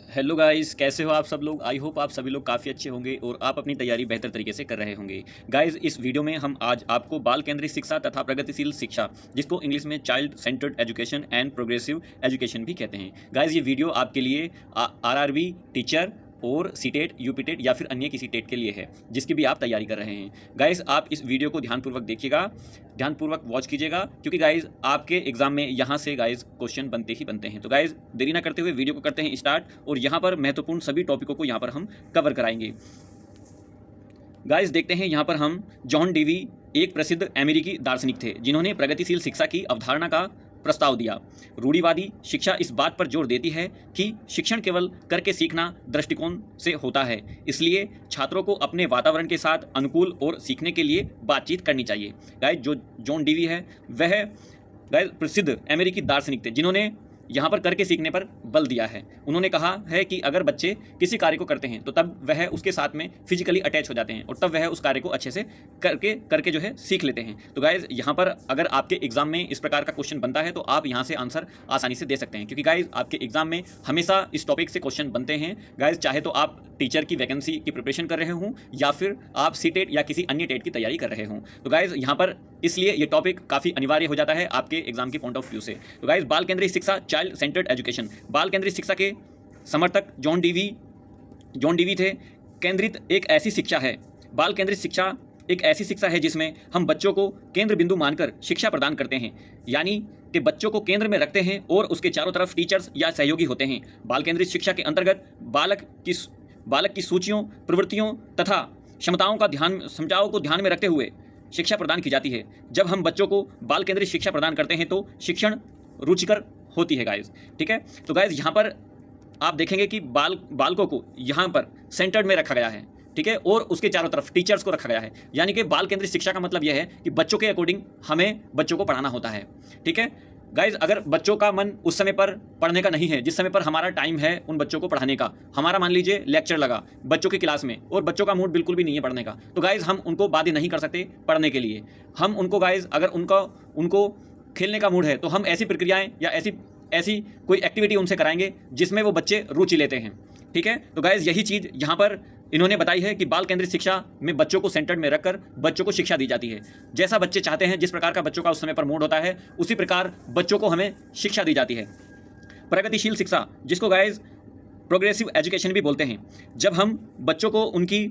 Hello guys, कैसे हो आप सब लोग। आई होप आप सभी लोग काफ़ी अच्छे होंगे और आप अपनी तैयारी बेहतर तरीके से कर रहे होंगे। गाइस, इस वीडियो में हम आज आपको बाल केंद्रित शिक्षा तथा प्रगतिशील शिक्षा, जिसको इंग्लिश में child centred education and progressive education भी कहते हैं। गाइस, ये वीडियो आपके लिए आरआरबी टीचर और सीटेट, यूपीटेट या फिर अन्य किसी टेट के लिए है जिसकी भी आप तैयारी कर रहे हैं। गाइस, आप इस वीडियो को ध्यानपूर्वक देखिएगा, ध्यानपूर्वक वॉच कीजिएगा, क्योंकि गाइस आपके एग्जाम में यहाँ से गाइस क्वेश्चन बनते ही बनते हैं। तो गाइस, देरी ना करते हुए वीडियो को करते हैं स्टार्ट, और यहाँ पर महत्वपूर्ण सभी टॉपिकों को यहाँ पर हम कवर कराएंगे। गाइस, देखते हैं यहाँ पर हम जॉन डेवी एक प्रसिद्ध अमेरिकी दार्शनिक थे जिन्होंने प्रगतिशील शिक्षा की अवधारणा का प्रस्ताव दिया। रूढ़िवादी शिक्षा इस बात पर जोर देती है कि शिक्षण केवल करके सीखना दृष्टिकोण से होता है, इसलिए छात्रों को अपने वातावरण के साथ अनुकूल और सीखने के लिए बातचीत करनी चाहिए। गाइस, जो जॉन डेवी है वह गाइस प्रसिद्ध अमेरिकी दार्शनिक थे जिन्होंने यहाँ पर करके सीखने पर बल दिया है। उन्होंने कहा है कि अगर बच्चे किसी कार्य को करते हैं तो तब वह उसके साथ में फिजिकली अटैच हो जाते हैं और तब वह उस कार्य को अच्छे से करके जो है सीख लेते हैं। तो गाइज, यहाँ पर अगर आपके एग्जाम में इस प्रकार का क्वेश्चन बनता है तो आप यहाँ से आंसर आसानी से दे सकते हैं, क्योंकि गाइज आपके एग्जाम में हमेशा इस टॉपिक से क्वेश्चन बनते हैं। गाइज, चाहे तो आप टीचर की वैकेंसी की प्रिपरेशन कर रहे हों या फिर आप सीटेट या किसी अन्य टेट की तैयारी कर रहे हों। तो गाइज, यहाँ पर इसलिए ये टॉपिक काफ़ी अनिवार्य हो जाता है आपके एग्जाम के पॉइंट ऑफ व्यू से। तो गाइज, बाल केंद्रित शिक्षा, चाइल्ड सेंटर्ड एजुकेशन, बाल केंद्रित शिक्षा के समर्थक जॉन डेवी थे। केंद्रित एक ऐसी शिक्षा है बाल केंद्रित शिक्षा एक ऐसी शिक्षा है जिसमें हम बच्चों को केंद्र बिंदु मानकर शिक्षा प्रदान करते हैं, यानी कि बच्चों को केंद्र में रखते हैं और उसके चारों तरफ टीचर्स या सहयोगी होते हैं। बाल केंद्रित शिक्षा के अंतर्गत बालक की सूचियों, प्रवृत्तियों तथा क्षमताओं को ध्यान में रखते हुए शिक्षा प्रदान की जाती है। जब हम बच्चों को बाल केंद्रित शिक्षा प्रदान करते हैं तो शिक्षण रुचिकर होती है गाइज। ठीक है, तो गाइज यहाँ पर आप देखेंगे कि बालकों को यहाँ पर सेंटर्ड में रखा गया है, ठीक है, और उसके चारों तरफ टीचर्स को रखा गया है। यानी कि बाल केंद्रित शिक्षा का मतलब यह है कि बच्चों के अकॉर्डिंग हमें बच्चों को पढ़ाना होता है। ठीक है गाइज, अगर बच्चों का मन उस समय पर पढ़ने का नहीं है जिस समय पर हमारा टाइम है उन बच्चों को पढ़ाने का, हमारा मान लीजिए लेक्चर लगा बच्चों की क्लास में और बच्चों का मूड बिल्कुल भी नहीं है पढ़ने का, तो गाइज हम उनको बाध्य नहीं कर सकते पढ़ने के लिए। हम उनको गाइज, अगर उनको खेलने का मूड है तो हम ऐसी प्रक्रियाएं या ऐसी कोई एक्टिविटी उनसे कराएंगे जिसमें वो बच्चे रुचि लेते हैं। ठीक है, तो गाइज यही चीज़ यहाँ पर इन्होंने बताई है कि बाल केंद्रित शिक्षा में बच्चों को सेंटर्ड में रखकर बच्चों को शिक्षा दी जाती है। जैसा बच्चे चाहते हैं, जिस प्रकार का बच्चों का उस समय पर मूड होता है, उसी प्रकार बच्चों को हमें शिक्षा दी जाती है। प्रगतिशील शिक्षा, जिसको गाइज प्रोग्रेसिव एजुकेशन भी बोलते हैं, जब हम बच्चों को उनकी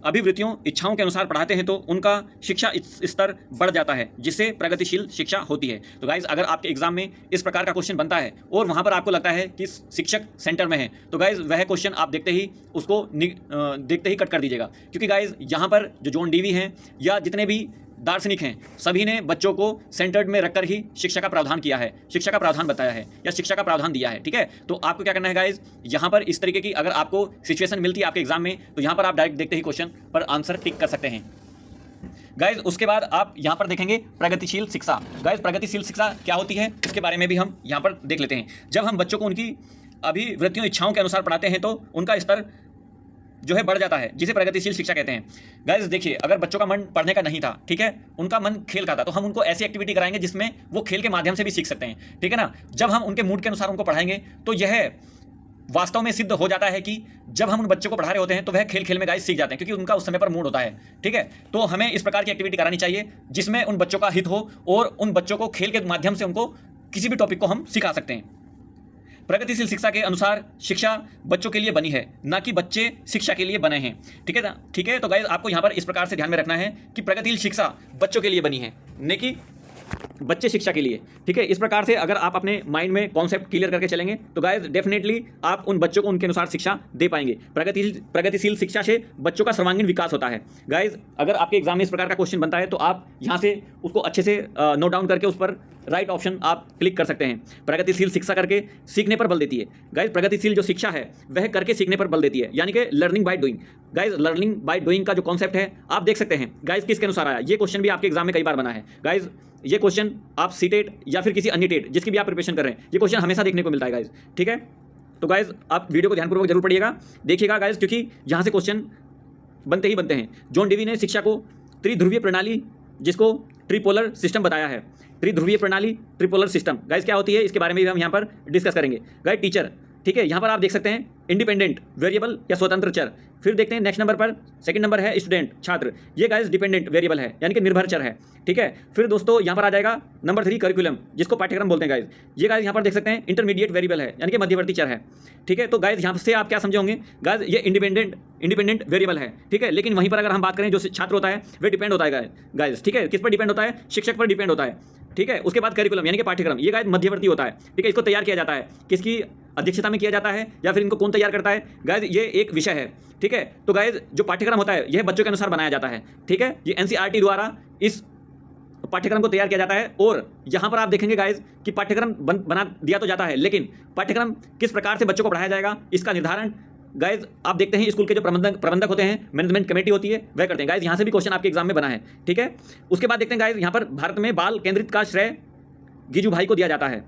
अभिवृत्तियों, इच्छाओं के अनुसार पढ़ाते हैं तो उनका शिक्षा स्तर बढ़ जाता है, जिससे प्रगतिशील शिक्षा होती है। तो गाइज, अगर आपके एग्जाम में इस प्रकार का क्वेश्चन बनता है और वहाँ पर आपको लगता है कि शिक्षक सेंटर में है, तो गाइज वह क्वेश्चन आप देखते ही कट कर दीजिएगा, क्योंकि गाइज यहाँ पर जो जॉन डेवी हैं या जितने भी दार्शनिक हैं, सभी ने बच्चों को सेंटर्ड में रखकर ही शिक्षा का प्रावधान किया है, शिक्षा का प्रावधान बताया है या शिक्षा का प्रावधान दिया है। ठीक है, तो आपको क्या करना है गाइज, यहाँ पर इस तरीके की अगर आपको सिचुएशन मिलती है आपके एग्जाम में, तो यहाँ पर आप डायरेक्ट देखते ही क्वेश्चन पर आंसर टिक कर सकते हैं। गाइज, उसके बाद आप यहाँ पर देखेंगे प्रगतिशील शिक्षा। गाइज, प्रगतिशील शिक्षा क्या होती है उसके बारे में भी हम यहाँ पर देख लेते हैं। जब हम बच्चों को उनकी अभिवृत्तियों, इच्छाओं के अनुसार पढ़ाते हैं तो उनका स्तर जो है बढ़ जाता है, जिसे प्रगतिशील शिक्षा कहते हैं। गाइस, देखिए, अगर बच्चों का मन पढ़ने का नहीं था, ठीक है, उनका मन खेल का था, तो हम उनको ऐसी एक्टिविटी कराएंगे जिसमें वो खेल के माध्यम से भी सीख सकते हैं। ठीक है ना, जब हम उनके मूड के अनुसार उनको पढ़ाएंगे तो यह वास्तव में सिद्ध हो जाता है कि जब हम उन बच्चों को पढ़ा रहे होते हैं तो वह खेल में गाइस सीख जाते हैं, क्योंकि उनका उस समय पर मूड होता है। ठीक है, तो हमें इस प्रकार की एक्टिविटी करानी चाहिए जिसमें उन बच्चों का हित हो और उन बच्चों को खेल के माध्यम से उनको किसी भी टॉपिक को हम सिखा सकते हैं। प्रगतिशील शिक्षा के अनुसार शिक्षा बच्चों के लिए बनी है, ना कि बच्चे शिक्षा के लिए बने हैं। ठीक है ना, ठीक है, तो गाइस आपको यहाँ पर इस प्रकार से ध्यान में रखना है कि प्रगतिशील शिक्षा बच्चों के लिए बनी है, न कि बच्चे शिक्षा के लिए। ठीक है, इस प्रकार से अगर आप अपने माइंड में कॉन्सेप्ट क्लियर करके चलेंगे तो गाइस डेफिनेटली आप उन बच्चों को उनके अनुसार शिक्षा दे पाएंगे। प्रगतिशील शिक्षा से बच्चों का सर्वांगीण विकास होता है। गाइस, अगर आपके एग्जाम में इस प्रकार का क्वेश्चन बनता है तो आप यहाँ से उसको अच्छे से नोट डाउन करके उस पर राइट ऑप्शन आप क्लिक कर सकते हैं। प्रगतिशील शिक्षा करके सीखने पर बल देती है। गाइस, प्रगतिशील जो शिक्षा है वह करके सीखने पर बल देती है, यानी कि learning by doing. Guys, learning by doing का जो कॉन्सेप्ट है आप देख सकते हैं। गाइस, किसके अनुसार आया, ये क्वेश्चन भी आपके एग्जाम में कई बार बना है। गाइस, ये क्वेश्चन आप सीटेट या फिर किसी अन्य टेट जिसकी भी आप प्रिपरेशन कर रहे हैं, ये क्वेश्चन हमेशा देखने को मिलता है गाइस। ठीक है, तो गाइस आप वीडियो को ध्यानपूर्वक जरूर पढ़िएगा, देखिएगा गाइस, क्योंकि यहाँ से क्वेश्चन बनते ही बनते हैं। जॉन डेवी ने शिक्षा को त्रिध्रुवीय प्रणाली, जिसको ट्रिपोलर सिस्टम बताया है। त्रिध्रुवीय प्रणाली, ट्रिपोलर सिस्टम गाइस क्या होती है, इसके बारे में भी हम यहाँ पर डिस्कस करेंगे। गाइस, टीचर, ठीक है, यहाँ पर आप देख सकते हैं इंडिपेंडेंट वेरिएबल या स्वतंत्र चर। फिर देखते हैं नेक्स्ट नंबर पर, सेकंड नंबर है स्टूडेंट छात्र, ये गाइस डिपेंडेंट वेरिएबल है यानी कि निर्भर चर है, ठीक है। फिर दोस्तों यहाँ पर आ जाएगा नंबर 3 करिकुलम, जिसको पाठ्यक्रम बोलते हैं गाइस। ये गाइस यहाँ पर देख सकते हैं इंटरमीडिएट वेरिएबल है यानी कि मध्यवर्ती चर है, ठीक है। तो गाइस यहाँ से आप क्या समझे होंगे गाइस, ये इंडिपेंडेंट वेरिएबल है, ठीक है। लेकिन वहीं पर अगर हम बात करें जो छात्र होता है वह डिपेंड होता है गाइस, ठीक है। किस पर डिपेंड होता है? शिक्षक पर डिपेंड होता है, ठीक है। उसके बाद करिकुलम यानी कि पाठ्यक्रम, ये गाइस मध्यवर्ती होता है, ठीक है। इसको तैयार किया जाता है, किसकी अध्यक्षता में किया जाता है या फिर इनको कौन तैयार करता है गाइस, ये एक विषय है, ठीक है। तो गाइस जो पाठ्यक्रम होता है यह बच्चों के अनुसार बनाया जाता है, ठीक है। ये एनसीईआरटी द्वारा इस पाठ्यक्रम को तैयार किया जाता है। और यहाँ पर आप देखेंगे गाइस कि पाठ्यक्रम बना दिया तो जाता है, लेकिन पाठ्यक्रम किस प्रकार से बच्चों को पढ़ाया जाएगा इसका निर्धारण गाइस आप देखते हैं स्कूल के जो प्रबंधक होते हैं, मैनेजमेंट कमेटी होती है, वह करते हैं। गाइस यहाँ से भी क्वेश्चन आपके एग्जाम में बना है, ठीक है। उसके बाद देखते हैं गाइस यहाँ पर भारत में बाल केंद्रित का श्रेय गिजुभाई को दिया जाता है।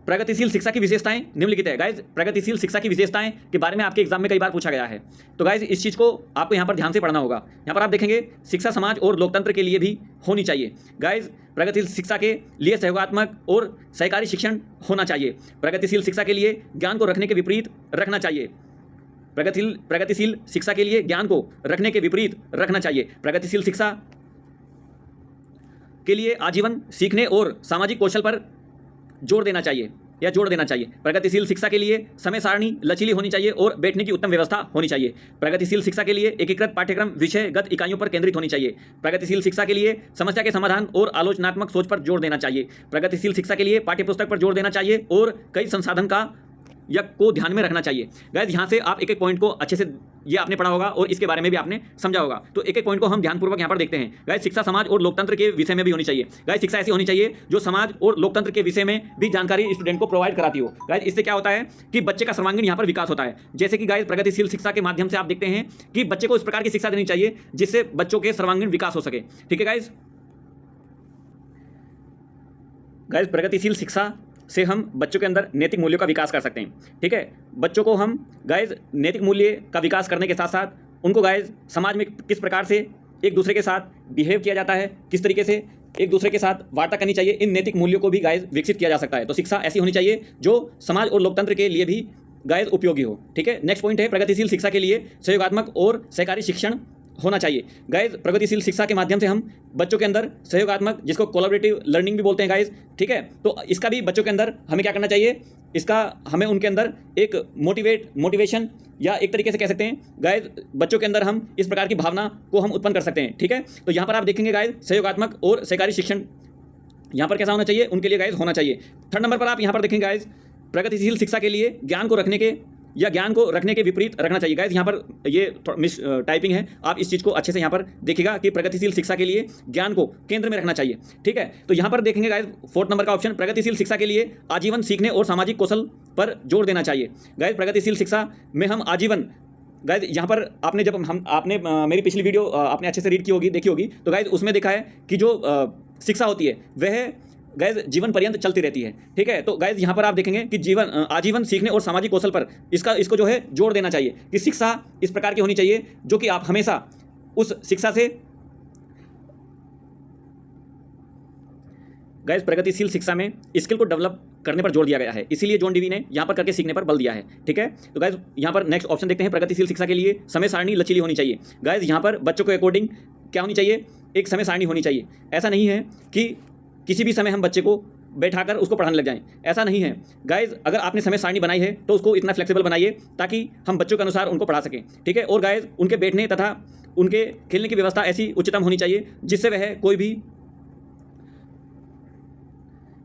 प्रगतिशील शिक्षा की विशेषताएं निम्नलिखित है। गाइस प्रगतिशील शिक्षा की विशेषताएं के बारे में आपके एग्जाम में कई बार पूछा गया है, तो गाइस इस चीज़ को आपको यहाँ पर ध्यान से पढ़ना होगा। यहाँ पर आप देखेंगे शिक्षा समाज और लोकतंत्र के लिए भी होनी चाहिए। गाइस प्रगतिशील शिक्षा के लिए सहयोगात्मक और सहकारी शिक्षण होना चाहिए। प्रगतिशील शिक्षा के लिए ज्ञान को रखने के विपरीत रखना चाहिए। प्रगतिशील शिक्षा के लिए ज्ञान को रखने के विपरीत रखना चाहिए। प्रगतिशील शिक्षा के लिए आजीवन सीखने और सामाजिक कौशल पर जोर देना चाहिए। प्रगतिशील शिक्षा के लिए समय सारणी लचीली होनी चाहिए और बैठने की उत्तम व्यवस्था होनी चाहिए। प्रगतिशील शिक्षा के लिए एकीकृत पाठ्यक्रम विषयगत इकाइयों पर केंद्रित होनी चाहिए। प्रगतिशील शिक्षा के लिए समस्या के समाधान और आलोचनात्मक सोच पर जोर देना चाहिए। प्रगतिशील शिक्षा के लिए पाठ्यपुस्तक पर जोर देना चाहिए और कई संसाधन का या को ध्यान में रखना चाहिए। गाइस यहाँ से आप एक एक पॉइंट को अच्छे से ये आपने पढ़ा होगा और इसके बारे में भी आपने समझा होगा, तो एक एक पॉइंट को हम ध्यानपूर्वक यहाँ पर देखते हैं। गाइस शिक्षा समाज और लोकतंत्र के विषय में भी होनी चाहिए। गाइस शिक्षा ऐसी होनी चाहिए जो समाज और लोकतंत्र के विषय में भी जानकारी स्टूडेंट को प्रोवाइड कराती हो। गाइस इससे क्या होता है कि बच्चे का सर्वांगीण यहाँ पर विकास होता है। जैसे कि गाइस प्रगतिशील शिक्षा के माध्यम से आप देखते हैं कि बच्चे को इस प्रकार की शिक्षा देनी चाहिए जिससे बच्चों के सर्वांगीण विकास हो सके, ठीक है। गाइस प्रगतिशील शिक्षा से हम बच्चों के अंदर नैतिक मूल्यों का विकास कर सकते हैं, ठीक है। बच्चों को हम गाइस नैतिक मूल्य का विकास करने के साथ साथ उनको गाइस समाज में किस प्रकार से एक दूसरे के साथ बिहेव किया जाता है, किस तरीके से एक दूसरे के साथ वार्ता करनी चाहिए, इन नैतिक मूल्यों को भी गाइस विकसित किया जा सकता है। तो शिक्षा ऐसी होनी चाहिए जो समाज और लोकतंत्र के लिए भी गाइस उपयोगी हो, ठीक है। नेक्स्ट पॉइंट है प्रगतिशील शिक्षा के लिए सहयोगात्मक और सहकारी शिक्षण होना चाहिए। गाइस प्रगतिशील शिक्षा के माध्यम से हम बच्चों के अंदर सहयोगात्मक, जिसको कोलैबोरेटिव लर्निंग भी बोलते हैं गाइस, ठीक है। तो इसका भी बच्चों के अंदर हमें क्या करना चाहिए, इसका हमें उनके अंदर एक मोटिवेशन या एक तरीके से कह सकते हैं गाइस बच्चों के अंदर हम इस प्रकार की भावना को हम उत्पन्न कर सकते हैं, ठीक है। तो यहाँ पर आप देखेंगे गाइस सहयोगात्मक और सहकारी शिक्षण यहाँ पर कैसा होना चाहिए, उनके लिए गाइस होना चाहिए। थर्ड नंबर पर आप यहाँ पर देखेंगे गाइस प्रगतिशील शिक्षा के लिए ज्ञान को रखने के विपरीत रखना चाहिए। गाइस यहाँ पर ये मिस टाइपिंग है, आप इस चीज़ को अच्छे से यहाँ पर देखिएगा कि प्रगतिशील शिक्षा के लिए ज्ञान को केंद्र में रखना चाहिए, ठीक है। तो यहाँ पर देखेंगे गाइस फोर्थ नंबर का ऑप्शन प्रगतिशील शिक्षा के लिए आजीवन सीखने और सामाजिक कौशल पर जोर देना चाहिए। गाइस प्रगतिशील शिक्षा में हम आजीवन, गाइस यहाँ पर आपने जब आपने मेरी पिछली वीडियो आपने अच्छे से रीड की होगी, देखी होगी, तो गाइस उसमें देखा है कि जो शिक्षा होती है वह गाइस जीवन पर्यंत चलती रहती है, ठीक है। तो गाइस यहाँ पर आप देखेंगे कि आजीवन सीखने और सामाजिक कौशल पर इसको जो है जोर देना चाहिए कि शिक्षा इस प्रकार की होनी चाहिए जो कि आप हमेशा उस शिक्षा से गाइस प्रगतिशील शिक्षा में स्किल को डेवलप करने पर जोर दिया गया है, इसीलिए जॉन डीवी ने यहाँ पर करके सीखने पर बल दिया है, ठीक है। तो गाइस यहाँ पर नेक्स्ट ऑप्शन देखते हैं प्रगतिशील शिक्षा के लिए समय सारणी लचीली होनी चाहिए। गाइस यहाँ पर बच्चों के अकॉर्डिंग क्या होनी चाहिए, एक समय सारणी होनी चाहिए। ऐसा नहीं है कि किसी भी समय हम बच्चे को बैठाकर उसको पढ़ाने लग जाएं, ऐसा नहीं है गाइस। अगर आपने समय सारणी बनाई है तो उसको इतना फ्लेक्सिबल बनाइए ताकि हम बच्चों के अनुसार उनको पढ़ा सकें, ठीक है। और गाइस उनके बैठने तथा उनके खेलने की व्यवस्था ऐसी उच्चतम होनी चाहिए जिससे वह कोई भी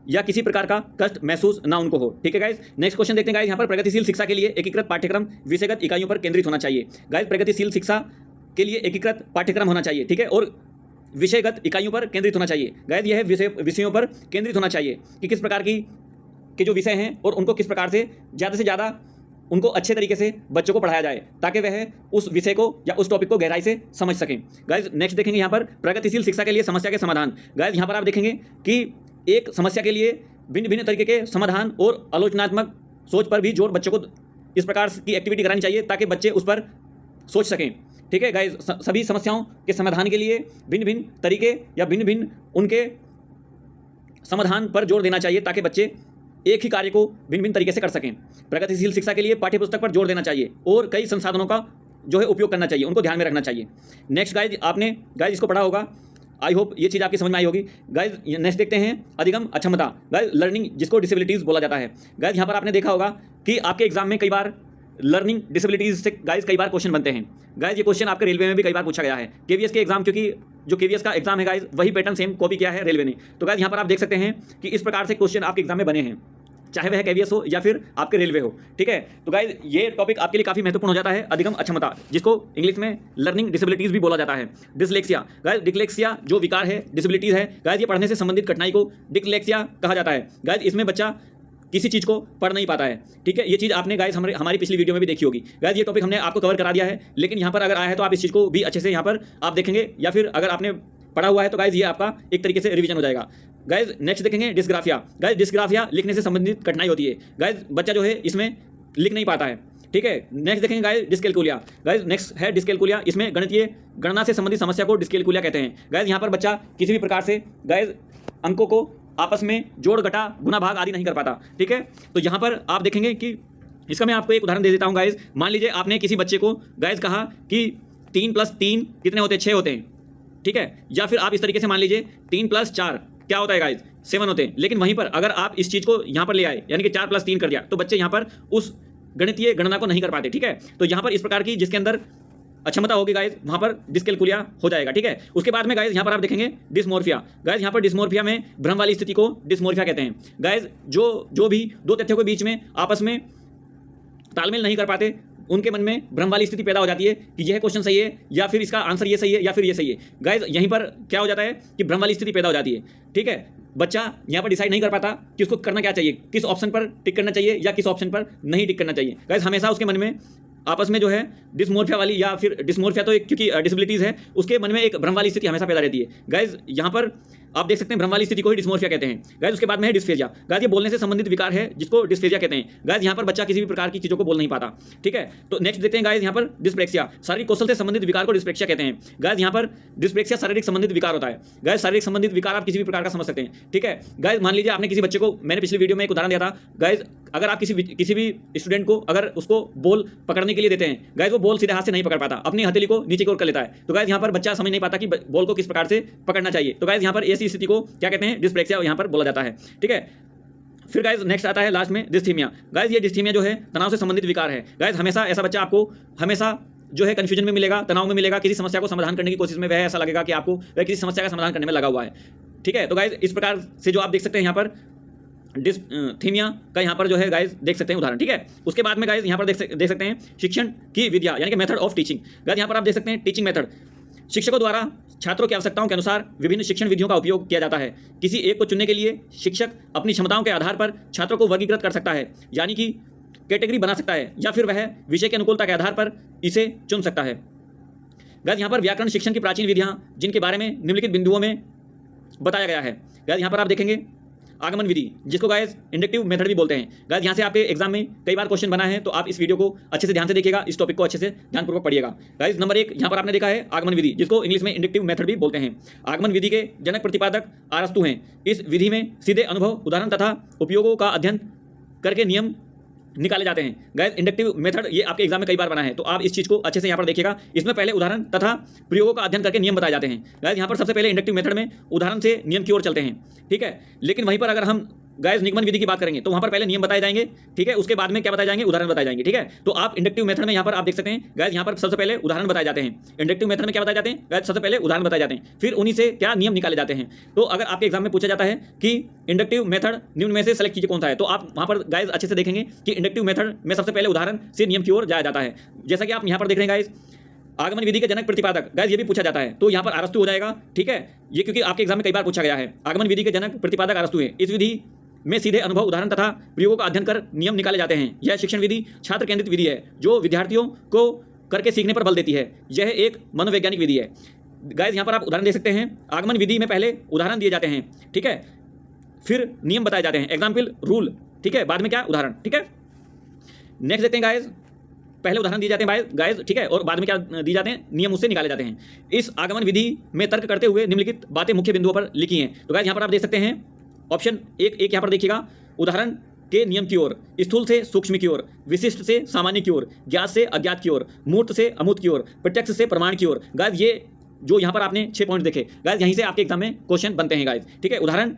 या किसी प्रकार का कष्ट महसूस ना उनको हो, ठीक है गाइस। नेक्स्ट क्वेश्चन देखते हैं गाइस यहाँ पर प्रगतिशील शिक्षा के लिए एकीकृत पाठ्यक्रम विषयगत इकाइयों पर केंद्रित होना चाहिए। गाइस प्रगतिशील शिक्षा के लिए एकीकृत पाठ्यक्रम होना चाहिए, ठीक है, और विषयगत इकाइयों पर केंद्रित होना चाहिए। गाइस यह विषयों पर केंद्रित होना चाहिए कि किस प्रकार के जो विषय हैं और उनको किस प्रकार से ज़्यादा उनको अच्छे तरीके से बच्चों को पढ़ाया जाए ताकि वह उस विषय को या उस टॉपिक को गहराई से समझ सकें। गाइस नेक्स्ट देखेंगे यहाँ पर प्रगतिशील शिक्षा के लिए समस्या के समाधान। गाइस यहाँ पर आप देखेंगे कि एक समस्या के लिए भिन्न भिन्न तरीके के समाधान और आलोचनात्मक सोच पर भी जोर बच्चों को इस प्रकार की एक्टिविटी करानी चाहिए ताकि बच्चे उस पर सोच सकें, ठीक है गाइस। सभी समस्याओं के समाधान के लिए भिन्न भिन्न तरीके या भिन्न भिन्न उनके समाधान पर जोर देना चाहिए ताकि बच्चे एक ही कार्य को भिन्न भिन्न तरीके से कर सकें। प्रगतिशील शिक्षा के लिए पाठ्यपुस्तक पर जोर देना चाहिए और कई संसाधनों का जो है उपयोग करना चाहिए, उनको ध्यान में रखना चाहिए। नेक्स्ट गाइज, आपने गाइज इसको पढ़ा होगा, आई होप ये चीज़ आपकी समझ में आई होगी। गाइज नेक्स्ट देखते हैं अधिगम अक्षमता, गाइज लर्निंग जिसको डिसेबिलिटीज़ बोला जाता है। गाइज यहाँ पर आपने देखा होगा कि आपके एग्जाम में कई बार लर्निंग डिसेबिलिटीज़ से गाइज कई बार क्वेश्चन बनते हैं। गाइज ये क्वेश्चन आपके रेलवे में भी कई बार पूछा गया है, केवीएस के एग्जाम, क्योंकि जो केवीएस का एग्जाम है गाइज वही पैटर्न सेम कॉपी किया है रेलवे ने। तो गाइज यहाँ पर आप देख सकते हैं कि इस प्रकार से क्वेश्चन आपके एग्जाम में बने हैं, चाहे वह केवीएस हो या फिर आपके रेलवे हो, ठीक है। तो गाइज ये टॉपिक आपके लिए काफ़ी महत्वपूर्ण हो जाता है, अधिगम अक्षमता, जिसको इंग्लिश में लर्निंग डिसेबिलिटीज़ भी बोला जाता है। डिसलेक्सिया, गाइज डिसलेक्सिया जो विकार है, डिसेबिलिटीज़ है, गाइज ये पढ़ने से संबंधित कठिनाई को डिसलेक्सिया कहा जाता है। गाइज इसमें बच्चा किसी चीज़ को पढ़ नहीं पाता है, ठीक है। ये चीज़ आपने गाइज हमारी पिछली वीडियो में भी देखी होगी। गाइज ये टॉपिक हमने आपको कवर करा दिया है, लेकिन यहाँ पर अगर आया है तो आप इस चीज़ को भी अच्छे से यहाँ पर आप देखेंगे, या फिर अगर आपने पढ़ा हुआ है तो गाइज ये आपका एक तरीके से रिवीजन हो जाएगा। गाइज नेक्स्ट देखेंगे डिस्ग्राफिया। गाइज डिस्ग्राफिया लिखने से संबंधित कठिनाई होती है, गाइज बच्चा जो है इसमें लिख नहीं पाता है, ठीक है। नेक्स्ट देखेंगे गाइज डिस्कैलकुलिया। गाइज नेक्स्ट है डिस्कैलकुलिया, इसमें गणितीय गणना से संबंधित समस्या को डिस्कैलकुलिया कहते हैं। गाइज यहाँ पर बच्चा किसी भी प्रकार से गाइज अंकों को आपस में जोड़ घटा गुना भाग आदि नहीं कर पाता, ठीक है। तो यहाँ पर आप देखेंगे कि इसका मैं आपको एक उदाहरण दे देता हूँ गाइज। मान लीजिए आपने किसी बच्चे को गाइज कहा कि 3 + 3 कितने होते हैं, 6 होते हैं, ठीक है। या फिर आप इस तरीके से मान लीजिए 3 + 4 क्या होता है गाइज, 7 होते हैं। लेकिन वहीं पर अगर आप इस चीज़ को यहाँ पर ले आए, यानी कि 4 + 3 कर दिया, तो बच्चे यहाँ पर उस गणितीय गणना को नहीं कर पाते, ठीक है। तो यहाँ पर इस प्रकार की जिसके अंदर अक्षमता होगी गाइज, वहाँ पर डिस्कैलकुलिया हो जाएगा, ठीक है। उसके बाद में गाइज यहाँ पर आप देखेंगे डिस्मोर्फिया। गाइज यहाँ पर डिस्मोर्फिया में भ्रम वाली स्थिति को डिस्मोर्फिया कहते हैं। गाइज जो भी दो तथ्यों के बीच में आपस में तालमेल नहीं कर पाते, उनके मन में भ्रम वाली स्थिति पैदा हो जाती है कि यह क्वेश्चन सही है, या फिर इसका आंसर ये सही है, या फिर ये सही है। गाइज यहीं पर क्या हो जाता है कि भ्रम वाली स्थिति पैदा हो जाती है, ठीक है। बच्चा यहाँ पर डिसाइड नहीं कर पाता कि उसको करना क्या चाहिए, किस ऑप्शन पर टिक करना चाहिए या किस ऑप्शन पर नहीं टिक करना चाहिए। गाइज हमेशा उसके मन में आपस में जो है डिस्मोर्फिया वाली, या फिर डिस्मोर्फिया तो एक क्योंकि डिसेबिलिटीज़ है, उसके मन में एक भ्रम वाली स्थिति हमेशा पैदा रहती है। गाइज यहाँ पर आप देख सकते हैं भ्रम वाली स्थिति को ही डिस्मोर्फिया कहते हैं। गाइज उसके बाद में है डिस्फेजिया। गाइज ये बोलने से संबंधित विकार है, जिसको डिस्फेजिया कहते हैं। गाइज यहाँ पर बच्चा किसी भी प्रकार की चीज़ों को बोल नहीं पाता, ठीक है। तो नेक्स्ट देखते हैं गाइज यहाँ पर डिस्प्रेक्सिया, शारीरिक कौशल से संबंधित विकार को डिस्प्रेक्सिया कहते हैं। गाइज यहाँ पर डिस्प्रेक्सिया शारीरिक संबंधित विकार होता है। गाइज शारीरिक संबंधित विकार आप किसी भी प्रकार का समझ सकते हैं, ठीक है। गाइज मान लीजिए आपने किसी बच्चे को, मैंने पिछली वीडियो में एक उदाहरण दिया था, गाइज अगर आप किसी भी स्टूडेंट को अगर उसको बॉल पकड़ने के लिए देते हैं, गाइज वो बॉल सीधे हाथ से नहीं पकड़ पाता, अपनी हथेली को नीचे की ओर कर लेता है। तो गाइज यहाँ पर बच्चा समझ नहीं पाता कि बॉल को किस प्रकार से पकड़ना चाहिए। तो गाइज यहाँ पर ऐसी स्थिति को क्या कहते हैं, डिस्प्रेक्सिया यहाँ पर बोला जाता है, ठीक है। फिर गाइज नेक्स्ट आता है लास्ट में डिस्थीमिया। गाइज ये डिस्थीमिया जो है तनाव से संबंधित विकार है। गाइज हमेशा ऐसा बच्चा आपको हमेशा जो है कंफ्यूजन में मिलेगा, तनाव में मिलेगा, किसी समस्या को समाधान करने की कोशिश में वह ऐसा लगेगा कि आपको वह किसी समस्या का समाधान करने में लगा हुआ है, ठीक है। तो गाइज इस प्रकार से जो आप देख सकते हैं यहाँ पर डिस्थीमिया का यहाँ पर जो है गाइज देख सकते हैं उदाहरण, ठीक है। उसके बाद में गाइज यहाँ पर देख सकते हैं शिक्षण की विद्या, यानी कि मेथड ऑफ टीचिंग। गाइज यहाँ पर आप देख सकते हैं टीचिंग मेथड, शिक्षकों द्वारा छात्रों की आवश्यकताओं के अनुसार विभिन्न शिक्षण विधियों का उपयोग किया जाता है। किसी एक को चुनने के लिए शिक्षक अपनी क्षमताओं के आधार पर छात्रों को वर्गीकृत कर सकता है, यानी कि कैटेगरी बना सकता है, या फिर वह विषय की अनुकूलता के आधार पर इसे चुन सकता है। गाइज यहाँ पर व्याकरण शिक्षण की प्राचीन विधियाँ, जिनके बारे में निम्नलिखित बिंदुओं में बताया गया है। गाइज यहाँ पर आप देखेंगे आगमन विधि, जिसको गाइज इंडक्टिव मेथड भी बोलते हैं। गाइज यहाँ से आपके एग्जाम में कई बार क्वेश्चन बना है, तो आप इस वीडियो को अच्छे से ध्यान से देखिएगा, इस टॉपिक को अच्छे से ध्यानपूर्वक पढ़िएगा। गाइज नंबर 1 यहाँ पर आपने देखा है आगमन विधि, जिसको इंग्लिश में इंडक्टिव मेथड भी बोलते हैं। आगमन विधि के जनक प्रतिपादक अरस्तु हैं। इस विधि में सीधे अनुभव, उदाहरण तथा उपयोगों का अध्ययन करके नियम निकाले जाते हैं। गाइज इंडक्टिव मेथड ये आपके एग्जाम में कई बार बना है, तो आप इस चीज़ को अच्छे से यहाँ पर देखिएगा। इसमें पहले उदाहरण तथा प्रयोगों का अध्ययन करके नियम बताए जाते हैं। गाइज यहाँ पर सबसे पहले इंडक्टिव मेथड में उदाहरण से नियम की ओर चलते हैं, ठीक है। लेकिन वहीं पर अगर हम गाइज निगमन विधि की बात करेंगे तो वहाँ पर पहले नियम बताए जाएंगे, ठीक है। उसके बाद में क्या बताए जाएंगे, उदाहरण बताए जाएंगे, ठीक है। तो आप इंडक्टिव मेथड में यहाँ पर आप देख सकते हैं गाइज यहाँ पर सबसे पहले उदाहरण बताए जाते हैं। इंडक्टिव मेथड में क्या बताए जाते हैं गाइज, सबसे पहले उदाहरण बताए जाते हैं, फिर उन्हीं से क्या नियम निकाले जाते हैं। तो अगर आपके एग्जाम में पूछा जाता है कि इंडक्टिव मेथड निम्न में से सेलेक्ट कीजिए कौन सा है, तो आप वहाँ पर गाइज अच्छे से देखेंगे कि इंडक्टिव मेथड में सबसे पहले उदाहरण से नियम की ओर जाया जाता है। जैसा कि आप यहाँ पर देख रहे हैं गाइज, आगमन विधि के जनक प्रतिपादक, गाइज ये भी पूछा जाता है, तो यहाँ पर अरस्तु हो जाएगा, ठीक है। ये क्योंकि आपके एग्जाम में कई बार पूछा गया है। आगमन विधि के जनक प्रतिपादक अरस्तु है। इस विधि में सीधे अनुभव, उदाहरण तथा प्रयोगों का अध्ययन कर नियम निकाले जाते हैं। यह शिक्षण विधि छात्र केंद्रित विधि है, जो विद्यार्थियों को करके सीखने पर बल देती है। यह एक मनोवैज्ञानिक विधि है। गाइज यहाँ पर आप उदाहरण दे सकते हैं। आगमन विधि में पहले उदाहरण दिए जाते हैं, ठीक है, फिर नियम बताए जाते हैं, एग्जाम्पल, रूल, ठीक है, बाद में क्या, उदाहरण, ठीक है। नेक्स्ट देखते हैं गाइज, पहले उदाहरण दिए जाते हैं गाइज, ठीक है, और बाद में क्या दिए जाते हैं, नियम उससे निकाले जाते हैं। इस आगमन विधि में तर्क करते हुए निम्नलिखित बातें मुख्य बिंदुओं पर लिखी हैं। तो गाइज यहाँ पर आप देख सकते हैं ऑप्शन एक यहाँ पर देखिएगा, उदाहरण के नियम की ओर, स्थूल से सूक्ष्म की ओर, विशिष्ट से सामान्य की ओर, ज्ञात से अज्ञात की ओर, मूर्त से अमूर्त की ओर, प्रत्यक्ष से प्रमाण की ओर। गाइस ये जो यहाँ पर आपने 6 पॉइंट देखे गाइस, यहीं से आपके एग्जाम में क्वेश्चन बनते हैं गाइस, ठीक है। उदाहरण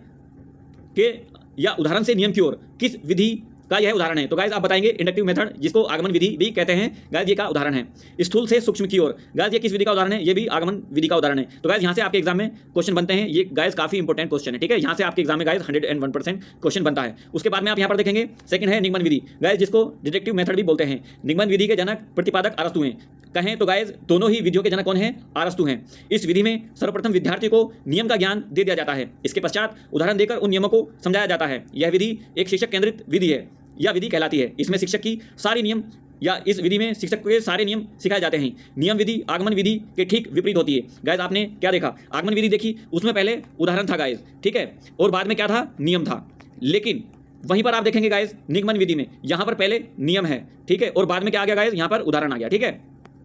के या उदाहरण से नियम की ओर किस विधि का यह उदाहरण है, तो गाइस आप बताएंगे इंडक्टिव मेथड, जिसको आगमन विधि भी कहते हैं गाइस, ये का उदाहरण है। स्थूल से सूक्ष्म की ओर गाइस, ये किस विधि का उदाहरण है, ये भी आगमन विधि का उदाहरण है। तो गाइस यहाँ से आपके एग्जाम में क्वेश्चन बनते हैं, ये गाइस काफी इंपॉर्टेंट क्वेश्चन है, ठीक है। यहाँ से आपके एग्जाम में गाइस 101% क्वेश्चन बनता है। उसके बाद में आप यहाँ पर देखेंगे सेकंड है निगमन विधि गाइस, जिसको डिडक्टिव मेथड भी बोलते हैं। निगमन विधि के जनक प्रतिपादक अरस्तु हैं, कहें तो गाइस दोनों ही विधियों के जनक कौन है, अरस्तु हैं। इस विधि में सर्वप्रथम विद्यार्थी को नियम का ज्ञान दे दिया जाता है, इसके पश्चात उदाहरण देकर उन नियमों को समझाया जाता है। यह विधि एक शिक्षक केंद्रित विधि है या विधि कहलाती है। इसमें शिक्षक की सारी नियम या इस विधि में शिक्षक के सारे नियम सिखाए जाते हैं। नियम विधि आगमन विधि के ठीक विपरीत होती है। गाइस आपने क्या देखा, आगमन विधि देखी, उसमें पहले उदाहरण था गाइस, ठीक है, और बाद में क्या था, नियम था। लेकिन वहीं पर आप देखेंगे गाइस निगमन विधि में यहाँ पर पहले नियम है, ठीक है, और बाद में क्या आ गया गाइस, यहाँ पर उदाहरण आ गया, ठीक है,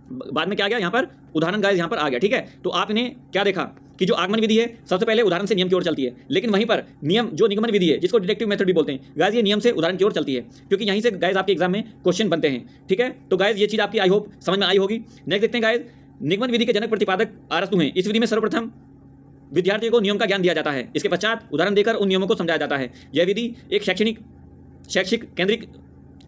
बाद में क्या आ गया, यहाँ पर उदाहरण गाइस यहाँ पर आ गया, ठीक है। तो आपने क्या देखा कि जो आगमन विधि है सबसे पहले उदाहरण से नियम की ओर चलती है, लेकिन वहीं पर नियम जो निगमन विधि है, जिसको डिडक्टिव मेथड भी बोलते हैं गाइस, ये नियम से उदाहरण की ओर चलती है, क्योंकि यहीं से गाइस आपके एग्जाम में क्वेश्चन बनते हैं, ठीक है। तो गाइस ये चीज आपकी आई होप समझ में आई होगी। नेक्स्ट देखते हैं गाइस, निगमन विधि के जनक प्रतिपादक अरस्तु हैं। इस विधि में सर्वप्रथम विद्यार्थी को नियम का ज्ञान दिया जाता है, इसके पश्चात उदाहरण देकर उन नियमों को समझाया जाता है। यह विधि एक शैक्षिक केंद्रिक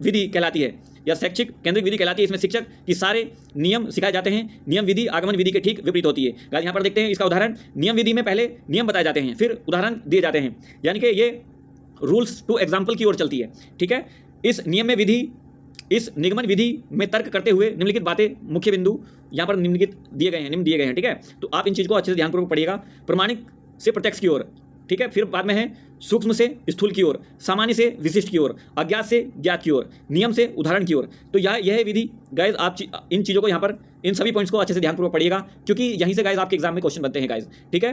विधि कहलाती है या शैक्षिक केंद्रिक विधि कहलाती है। इसमें शिक्षक की सारे नियम सिखाए जाते हैं। नियम विधि आगमन विधि के ठीक विपरीत होती है। गाइस यहाँ पर देखते हैं इसका उदाहरण, नियम विधि में पहले नियम बताए जाते हैं, फिर उदाहरण दिए जाते हैं, यानी कि ये रूल्स टू एग्जाम्पल की ओर चलती है, ठीक है। इस निगमन विधि में तर्क करते हुए निम्नलिखित बातें मुख्य बिंदु यहाँ पर निम्न दिए गए हैं, ठीक है। तो आप इन चीज़ को अच्छे से ध्यानपूर्वक पढ़िएगा। प्रमाणिक से प्रत्यक्ष की ओर, ठीक है, फिर बाद में है सूक्ष्म से स्थूल की ओर, सामान्य से विशिष्ट की ओर, अज्ञात से ज्ञात की ओर, नियम से उदाहरण की ओर। तो यह विधि गाइस आप इन चीज़ों को यहाँ पर इन सभी पॉइंट्स को अच्छे से ध्यानपूर्वक पढ़िएगा, क्योंकि यहीं से गाइस आपके एग्जाम में क्वेश्चन बनते हैं गाइस, ठीक है।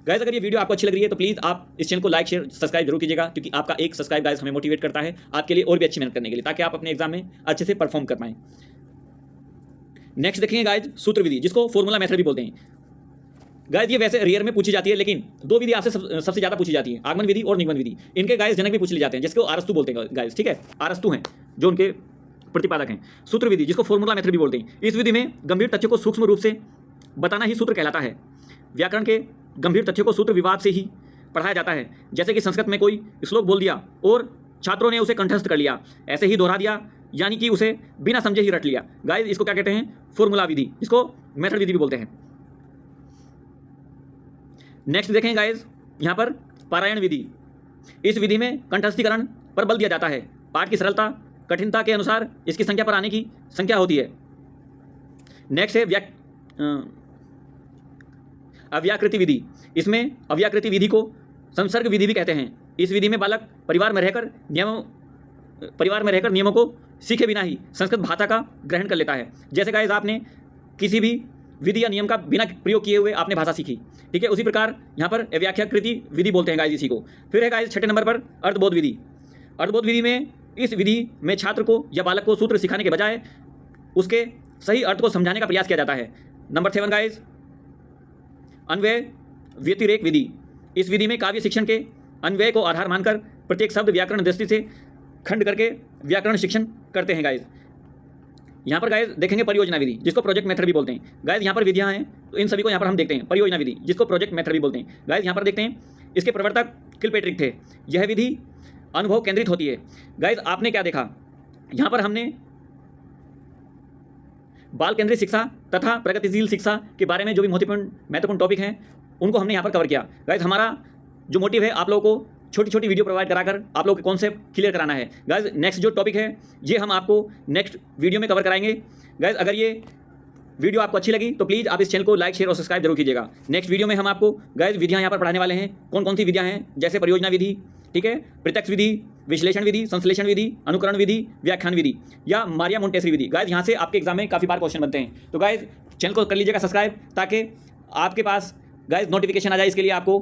गाइस अगर ये वीडियो आपको अच्छी लग रही है तो प्लीज़ आप इस चैनल को लाइक शेयर सब्सक्राइब जरूर कीजिएगा, क्योंकि आपका एक सब्सक्राइब गाइस हमें मोटिवेट करता है आपके लिए और भी अच्छी मेहनत करने के लिए, ताकि आप अपने एग्जाम में अच्छे से परफॉर्म कर पाएं। नेक्स्ट देखेंगे गाइस सूत्र विधि, जिसको फॉर्मूला मेथड भी बोलते हैं। गाइस ये वैसे रेयर में पूछी जाती है, लेकिन दो विधि आपसे सबसे ज्यादा पूछी जाती है, आगमन विधि और निगमन विधि। इनके गाइस जनक भी पूछ लिए जाते हैं, जिसको अरस्तु बोलते हैं गाइस, ठीक है, अरस्तु हैं जो उनके प्रतिपादक हैं। सूत्र विधि, जिसको फॉर्मूला मेथड भी बोलते हैं। इस विधि में गंभीर तथ्यों को सूक्ष्म रूप से बताना ही सूत्र कहलाता है। व्याकरण के गंभीर तथ्यों को सूत्र विवाद से ही पढ़ाया जाता है, जैसे कि संस्कृत में कोई श्लोक बोल दिया और छात्रों ने उसे कंठस्थ कर लिया, ऐसे ही दोहरा दिया, यानी कि उसे बिना समझे ही रट लिया। गाइस इसको क्या कहते हैं, फॉर्मूला विधि, इसको मेथड विधि भी बोलते हैं। नेक्स्ट देखें गाइस यहाँ पर पारायण विधि। इस विधि में कंठस्थीकरण पर बल दिया जाता है। पाठ की सरलता कठिनता के अनुसार इसकी संख्या पर आने की संख्या होती है। नेक्स्ट है अव्याकृति विधि। इसमें अव्याकृति विधि को संसर्ग विधि भी कहते हैं। इस विधि में बालक परिवार में रहकर नियमों को सीखे बिना ही संस्कृत भाषा का ग्रहण कर लेता है। जैसे गाइस आपने किसी भी विधि या नियम का बिना प्रयोग किए हुए आपने भाषा सीखी, ठीक है, उसी प्रकार यहाँ पर व्याख्याकृति विधि बोलते हैं गाइस इसी को। फिर है गाइस 6 नंबर पर अर्थबोध विधि। अर्थबोध विधि में इस विधि में छात्र को या बालक को सूत्र सिखाने के बजाय उसके सही अर्थ को समझाने का प्रयास किया जाता है। नंबर 7 गाइस अन्वय व्यतिरेक विधि। इस विधि में काव्य शिक्षण के अन्वय को आधार मानकर प्रत्येक शब्द व्याकरण दृष्टि से खंड करके व्याकरण शिक्षण करते हैं गाइस। यहाँ पर गाइस देखेंगे परियोजना विधि, जिसको प्रोजेक्ट मेथड भी बोलते हैं। गाइस यहाँ पर विधियाँ हैं, तो इन सभी को यहाँ पर हम देखते हैं। परियोजना विधि, जिसको प्रोजेक्ट मेथड भी बोलते हैं। गाइस यहाँ पर देखते हैं इसके प्रवर्तक किलपेट्रिक थे। यह विधि अनुभव केंद्रित होती है। गाइस आपने क्या देखा, यहाँ पर हमने बाल केंद्रित शिक्षा तथा प्रगतिशील शिक्षा के बारे में जो भी महत्वपूर्ण टॉपिक हैं उनको हमने यहाँ पर कवर किया। गाइस हमारा जो मोटिव है आप लोगों को छोटी छोटी वीडियो प्रोवाइड कराकर आप लोगों के कॉन्सेप्ट क्लियर कराना है। गाइस नेक्स्ट जो टॉपिक है ये हम आपको नेक्स्ट वीडियो में कवर कराएंगे। गाइस अगर ये वीडियो आपको अच्छी लगी तो प्लीज़ आप इस चैनल को लाइक शेयर और सब्सक्राइब जरूर कीजिएगा। नेक्स्ट वीडियो में हम आपको गाइस विधियाँ यहाँ पर पढ़ाने वाले हैं। कौन कौन सी विधियाँ हैं, जैसे परियोजना विधि, ठीक है, प्रत्यक्ष विधि, विश्लेषण विधि, संश्लेषण विधि, अनुकरण विधि, व्याख्यान विधि या मारिया मोंटेसरी विधि। गाइस यहाँ से आपके एग्जाम में काफ़ी बार क्वेश्चन बनते हैं। तो गाइस चैनल को कर लीजिएगा सब्सक्राइब, ताकि आपके पास गाइस नोटिफिकेशन आ जाए। इसके लिए आपको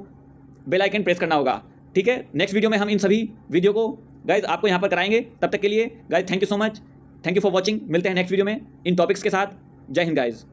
बेल आइकन प्रेस करना होगा, ठीक है। नेक्स्ट वीडियो में हम इन सभी वीडियो को गाइस आपको यहाँ पर कराएंगे। तब तक के लिए guys thank you so much, thank you for watching. मिलते हैं नेक्स्ट वीडियो में इन टॉपिक्स के साथ। जय हिंद गाइस।